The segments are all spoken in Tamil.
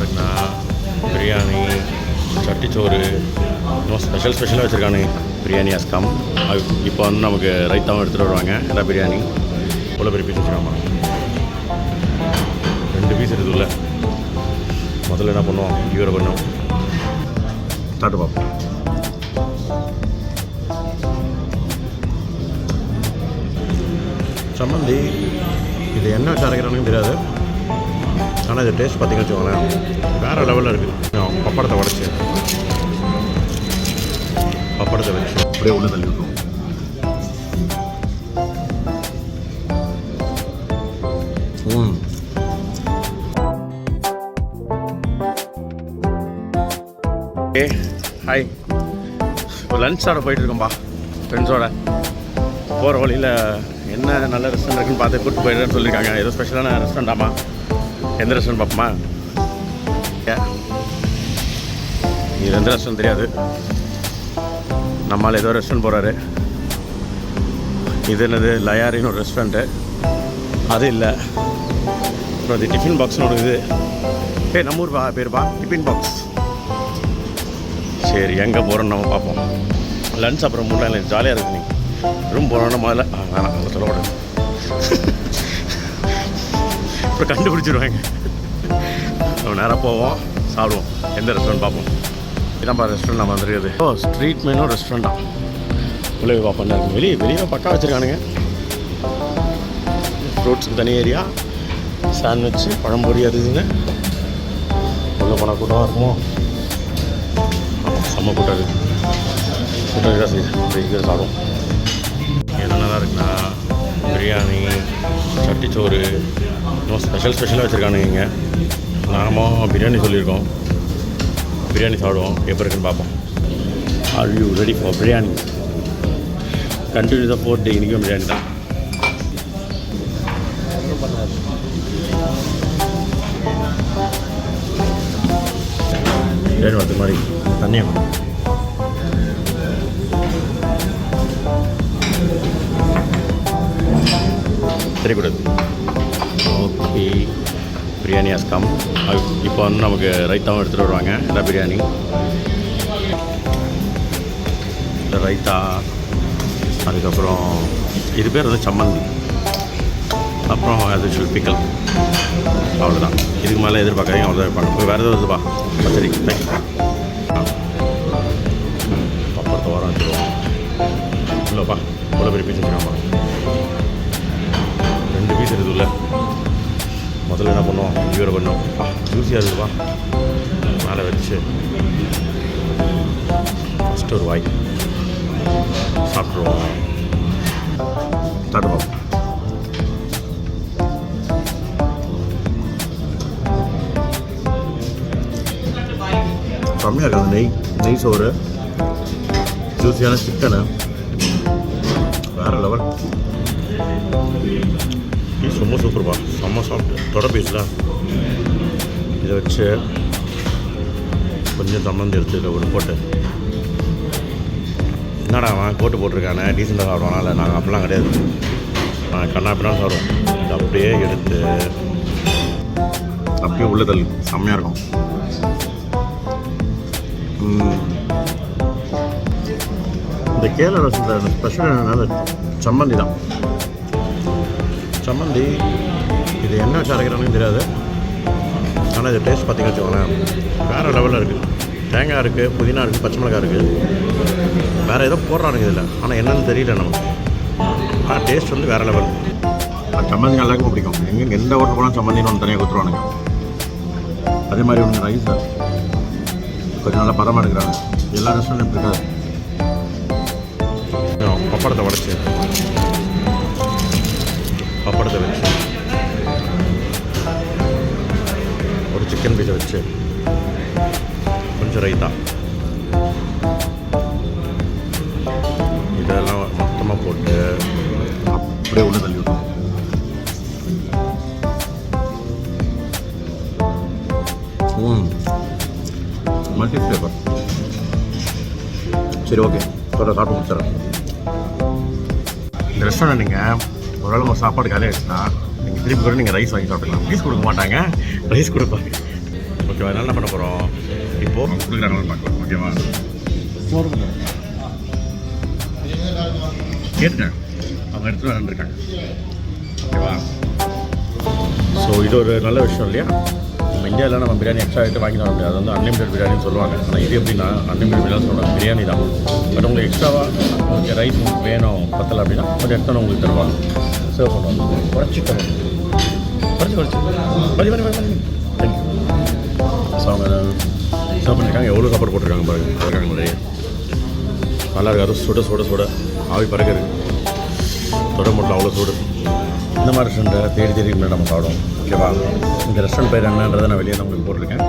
இருக்குண்ணா பிரியாணி சட்டிச்சோறு இன்னும் ஸ்பெஷலாக வச்சுருக்கானு பிரியாணி அஸ்காம். இப்போ வந்து நமக்கு ரைத்தாவும் எடுத்துகிட்டு வருவாங்க. எல்லாம் பிரியாணி இவ்வளோ பெரிய பீஸ் வச்சுருக்காமா, 2 பீஸ் இருக்குதுல்ல. முதல்ல என்ன பண்ணுவோம், இவரை பண்ணுவோம் ஸ்டார்ட் பார்ப்போம். சம்மந்தி இது என்ன வச்சு அரைக்கிறானுன்னு தெரியாது, ஆனால் இது டேஸ்ட் பார்த்திங்கன்னு வச்சுக்கோங்களேன் வேறு லெவலில் இருக்குது. பப்படத்தை உடச்சி பப்படத்தை வச்சு அப்படியே உள்ளே தள்ளி விட்டுருவோம். ஏ ஹாய், இப்போ லன்ச் சாப்பிட போயிட்டு இருக்கோம்பா ஃப்ரெண்ட்ஸோட. போகிற வழியில் என்ன நல்ல ரெஸ்டாரண்ட் இருக்குன்னு பார்த்து கூப்பிட்டு போயிடுறேன்னு சொல்லியிருக்காங்க. ஏதோ ஸ்பெஷலான ரெஸ்டாரண்டாமா, எந்த ரெஸ்டாரண்ட் பார்ப்போமா? இது எந்த ரெஸ்டாரண்ட் தெரியாது, நம்மளால் ஏதோ ரெஸ்டாரண்ட் போகிறாரு. இது என்னது லயாரின்னு ஒரு ரெஸ்டாரண்ட்டு, அது இல்லை. அப்புறம் அது டிஃபின் பாக்ஸ்னு ஒரு இது, நம்ம ஊர் பேருப்பா டிஃபின் பாக்ஸ். சரி எங்கே போகிறோன்னு நம்ம பார்ப்போம். லன்ச் அப்புறம் முன்னாடி ஜாலியாக இருக்கு. நீ ரூம் போகிறோன்னா முதல்ல வேணாம் அதை சொல்லக்கூடாது, அப்புறம் கண்டுபிடிச்சிடுவாங்க. நம்ம நேராக போவோம், சாப்பிடுவோம், எந்த ரெஸ்டாரண்ட் பார்ப்போம். இதான்ப்பா ரெஸ்டாரண்ட் நம்ம வந்துருக்குது. ஸ்ட்ரீட் மெயினும் ரெஸ்டாரண்ட்டா உள்ளே பார்ப்போம். வெளியே பக்கா வச்சுருக்கானுங்க. ஃப்ரூட்ஸுக்கு தனி ஏரியா, சாண்ட்விட்சு பழம்பொரி அது இதுன்னு. உள்ளே போனால் கூட்டமாக இருக்குமோ, செம்ம கூட்டம் இருக்குது. கூட்டம் தான் செய்யுது சாப்பிடும். எல்லாம் நல்லா இருக்குண்ணா பிரியாணி சட்டிச்சோறு இன்னும் ஸ்பெஷலாக வச்சுருக்கானுங்க. இங்கே நாம பிரியாணி சொல்லியிருக்கோம், பிரியாணி சாப்பிடுவோம். எப்போ இருக்குன்னு பார்ப்போம். Are you ready for biryani? கண்டினியூஸாக 4 டே இன்றைக்கும் பிரியாணி தான். பிரியாணி வரது மாதிரி தண்ணியாக தெரியக்கூடாது. ஓகே, பிரியாணி அஸ்காம். இப்போ வந்து நமக்கு ரைத்தாவும் எடுத்துகிட்டு வருவாங்க. எல்லாம் பிரியாணி, இந்த ரைத்தா, அதுக்கப்புறம் இது பேர் வந்து சம்மந்தி, அப்புறம் அது பிக்கல். அவ்வளோதான், இதுக்கு மேலே எதிர்பார்க்காதீங்க. அவ்வளோதான் இருப்பாங்க. இப்போ வேறு எதாவது வருதுப்பா பச்சரி பப்படத்தை வர வச்சுருவோம். இல்லைப்பா இவ்வளோ பெரிய பீஸ் வச்சுருக்காமா, 2 பீஸ் இருக்குதுல்ல. முதல்ல என்ன பண்ணுவோம், இவரை பண்ணுவோம். ஜூஸியாக இருக்குதுப்பா. மேலே வச்சு ஃபஸ்ட்டு ஒரு வாய் சாப்பிட்ருவோம். சாப்பிடுவோம். கம்மியாக இருக்காது. நெய் சோறு, ஜூஸியான சிக்கனு, வேறு லெவல். பீஸ் ரொம்ப சூப்பர்ப்பா, செம்ம சாப்பிட்டு தொட பீஸ் தான். இதை வச்சு கொஞ்சம் சம்மந்தி எடுத்து இதில் ஒரு போட்டு, என்னடா அவன் போட்டிருக்கானே டீசெண்டாக சாப்பிடுவானா? இல்லை, நாங்கள் அப்படிலாம் கிடையாது, நாங்கள் கண்ணா அப்படின்னா சாப்பிடுவோம். இது அப்படியே எடுத்து அப்படியே உள்ள தள்ளு, செம்மையாக இருக்கும். இந்த கேரளா ரெஸ்டாரண்ட் ஸ்பெஷல் என்னன்னா சம்மந்தி தான். சம்மந்தி இது என்ன வச்சு அரைக்கிறானுன்னு தெரியாது, ஆனால் இது டேஸ்ட் பார்த்திங்கன்னு வச்சுக்கோங்களேன் வேறு லெவலில் இருக்குது. தேங்காய் இருக்குது, புதினா இருக்குது, பச்சை மிளகாய் இருக்குது, வேறு ஏதோ போடுறானுங்க இதில், ஆனால் என்னென்னு தெரியல நமக்கு. ஆனால் டேஸ்ட் வந்து வேறு லெவல். சம்மந்தி எல்லாருக்கும் பிடிக்கும். எந்த ஹோட்டல் போனால் சம்மந்தின்னு ஒன்று தனியாக கொடுத்துருவானுங்க. அதே மாதிரி ஒன்று ரைஸ் கொஞ்சம் நல்லா பதமாக எடுக்கிறாங்க. எல்லா ரெஸ்டாரண்ட்டும் இருக்காது. பப்படத்தை உடச்சி பப்படத்தை வச்சு ஒரு சிக்கன் பீஸை வச்சு கொஞ்சம் ரைத்தா இதெல்லாம் மொத்தமாக போட்டு அப்படியே உள்ள தள்ளி விட்டோம். Multi flavour. சரி ஓகே, சொல்கிற சாப்பிட்டு முடிச்சிடறேன். இந்த ரெஸ்டாரண்ட் நீங்கள் ஓரளவு சாப்பாடு காலையில் ஆயிடுச்சுன்னா நீங்கள் திருப்பி கூட நீங்கள் ரைஸ் வாங்கி சாப்பிட்டுக்கலாம். பீஸ் கொடுக்க மாட்டாங்க, ரைஸ் கொடுப்பாங்க. ஓகே ஓகேவா? என்ன பண்ண போகிறோம் இப்போது? கொடுக்குறாங்கன்னு பார்க்கலாம். ஓகேவா? கேட்டுட்டேன், அவங்க எடுத்துகிட்டு வரேன்ருக்காங்க. ஓகேவா? ஸோ இது ஒரு நல்ல விஷயம் இல்லையா? நம்ம இந்தியாவில் நம்ம பிரியாணி எக்ஸ்ட்ரா எடுத்து வாங்கி தர முடியாது. அது வந்து அன்லிமிட்டட் பிரியாணின்னு சொல்லுவாங்க. ஆனால் இது எப்படின்னா அன்லிமிட்டட் பிரியாணி சொல்லுவாங்க, பிரியாணி தான். பட் உங்களுக்கு எக்ஸ்ட்ராவாக உங்களுக்கு ரைஸ் வேணும் பத்தலை அப்படின்னா கொஞ்சம் எக்ஸ்ட்ரா உங்களுக்கு தருவாங்க, சர்வ் பண்ணுவாங்க. குறைச்சி தேங்க்யூ. ஸோ அவங்க சர்வ் பண்ணியிருக்காங்க. எவ்வளோ சாப்பாடு போட்டிருக்காங்க பாருங்கள். அதுக்காக நிறைய நல்லா இருக்குது. அதுவும் சுட சுட சுட ஆவி பறக்கிறது. தொட முடியல, அவ்வளோ சூடு. இந்த மாதிரி ரெஸ்டாரண்ட்டை தேடி தேடி நம்ம சாப்பிடுவோம். ஓகேவா? இந்த ரெஸ்டாரண்ட் பேர் என்னன்றதை நான் வெளியே உங்களுக்கு போட்டிருக்கேன்.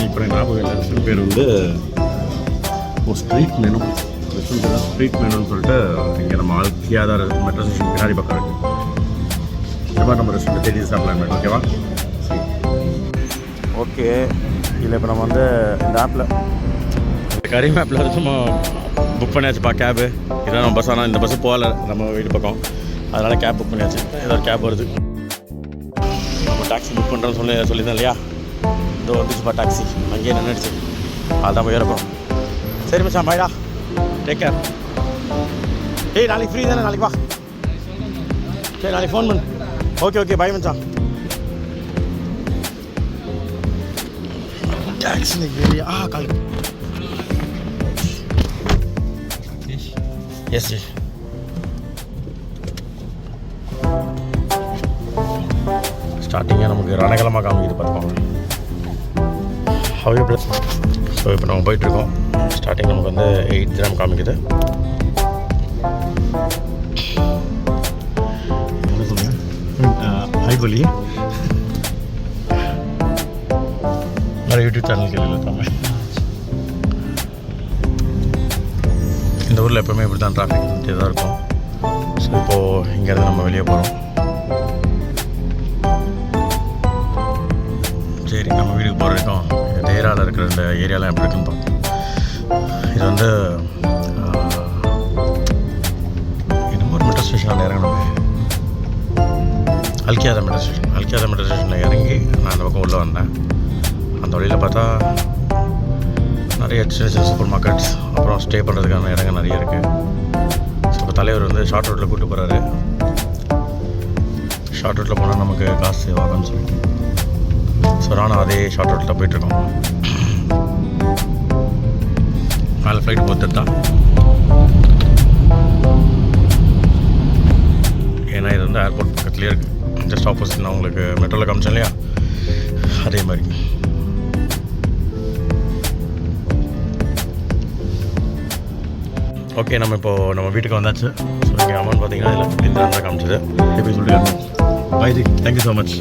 இப்போ எனக்கு ஞாபகம் இல்லை. ரெஸ்டாரண்ட் பேர் வந்து ஸ்ட்ரீட் மெனு. ரெஸ்டாரண்ட் பேர் ஸ்ட்ரீட் மெனுன்னு சொல்லிட்டு இங்கே நம்ம ஆல்கியாதார் மெட்ரோ ஸ்டேஷன் பின்னாடி பக்கம் இருக்குது. இந்த மாதிரி நம்ம ரெஸ்டாரண்ட் தேடி சாப்பிடலாம். ஓகேவா? ஓகே, இல்லை இப்போ நம்ம வந்து இந்த ஆப்பில் கரீம் ஆப்பில் வந்து நம்ம புக் பண்ணியாச்சுப்பா கேபு. இதான் நம்ம பஸ். ஆனால் இந்த பஸ்ஸு போகல நம்ம வீடு பக்கம், அதனால் கேப் புக் பண்ணியாச்சு. ஏதோ ஒரு கேப் வருது. நம்ம டாக்ஸி புக் பண்ணுறோன்னு சொல்லியிருந்தேன் இல்லையா? இதோ வந்துச்சுப்பா டாக்ஸி. அங்கேயே நின்றுடுச்சு. அதுதான் போய் இறப்போம். சரி மச்சான், பாய்டா, டேக் கேர். ஏய் நாளைக்கு ஃப்ரீ தானே? நாளைக்கு வா. சரி நாளைக்கு ஃபோன் பண்ணு. ஓகே பாய் மச்சான். டாக்ஸி வெளியே கால். எஸ் ஸ்டார்டிங்காக நமக்கு ரணகலமாக காமிக்குது பார்த்துக்கோங்க. Heavy plus. ஸோ இப்போ நம்ம போயிட்டுருக்கோம். ஸ்டார்டிங் நமக்கு வந்து 8 dirham காமிக்குது. என்ன சொல்லுங்கள்? ஹை சொல்லி நிறைய யூடியூப் சேனல் கேள்வி இருக்காங்க. இந்த ஊரில் எப்போவுமே இப்படி தான் டிராஃபிக் இருந்துகிட்டே தான் இருக்கும். ஸோ இப்போது இங்கேருந்து நம்ம வெளியே போகிறோம். சரி, நம்ம வீட்டுக்கு போகிற வரைக்கும் இந்த தேராவில் இருக்கிற இந்த ஏரியாலாம் எப்படி இருக்குன்னு பார்ப்போம். இது வந்து இன்னும் ஒரு மெட்ரோ ஸ்டேஷனில் இறங்கணும். அல்கியாதா மெட்ரோ ஸ்டேஷனில் இறங்கி நான் அந்த பக்கம் உள்ளே வந்தேன். அந்த வழியில் பார்த்தா நிறைய சின்ன சூப்பர் மார்க்கெட்ஸ், அப்புறம் ஸ்டே பண்ணுறதுக்கான இடங்கள் நிறைய இருக்குது. ஸோ இப்போ தலைவர் வந்து ஷார்ட் ரூட்டில் கூப்பிட்டு போகிறாரு. ஷார்ட் ரூட்டில் போனால் நமக்கு காசு சேவ் ஆகும்னு சொல்லிட்டு ஸோ நானும் அதே ஷார்ட் ரூட்டில் போயிட்டுருக்கோம். மேலே ஃப்ளைட் போத்துட்டு தான். ஏன்னா இது வந்து ஏர்போர்ட் பக்கத்துலேயே இருக்குது. ஜஸ்ட் ஆப்போசிட் நான் உங்களுக்கு மெட்ரோவில் காமிச்சேன் இல்லையா, அதே மாதிரி. ஓகே, நம்ம இப்போது நம்ம வீட்டுக்கு வந்தாச்சு. ஸோ இங்கே அமௌண்ட் பார்த்தீங்கன்னா இதில் இந்த காமிச்சது. எப்படி சொல்லிட்டு bye ji, thank you so much.